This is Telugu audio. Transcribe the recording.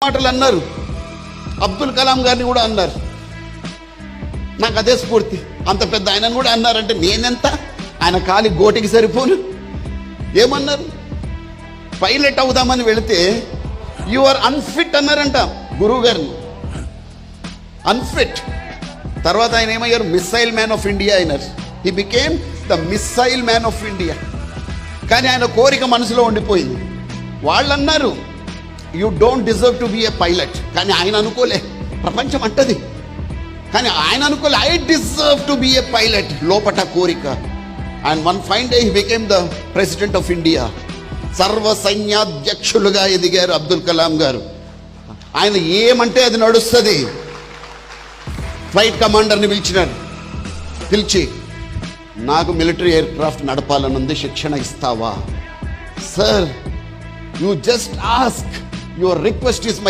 మాటలు అన్నారు. అబ్దుల్ కలాం గారిని కూడా అన్నారు. నాకు అదే స్ఫూర్తి. అంత పెద్ద ఆయనను కూడా అన్నారంటే నేనెంత, ఆయన కాలి గోటికి సరిపోను. ఏమన్నారు? పైలట్ అవుదామని వెళితే యు ఆర్ అన్ఫిట్ అన్నారంట గురువు గారిని. అన్ఫిట్. తర్వాత ఆయన ఏమయ్యారు? మిస్సైల్ మ్యాన్ ఆఫ్ ఇండియా అయినారు. He became the missile man of India. కానీ ఆయన కోరిక మనసులో ఉండిపోయింది. వాళ్ళు అన్నారు you don't deserve to be A pilot. కానీ ఆయన అనుకోలే, ప్రపంచం అంటది. కానీ ఆయన అనుకోలే, I deserve to be A pilot. లోపట కోరిక. And one fine day he became the president of India. సర్వ సైన్యాధ్యక్షులుగా ఎదిగారు అబ్దుల్ కలాం గారు. ఆయన ఏమంటే అది నడుస్తుంది. ఫ్లైట్ కమాండర్ని పిలిచి నాకు మిలిటరీ ఎయిర్ క్రాఫ్ట్ నడపాలనుంది, శిక్షణ ఇస్తావా? Sir, you just ask, your request is my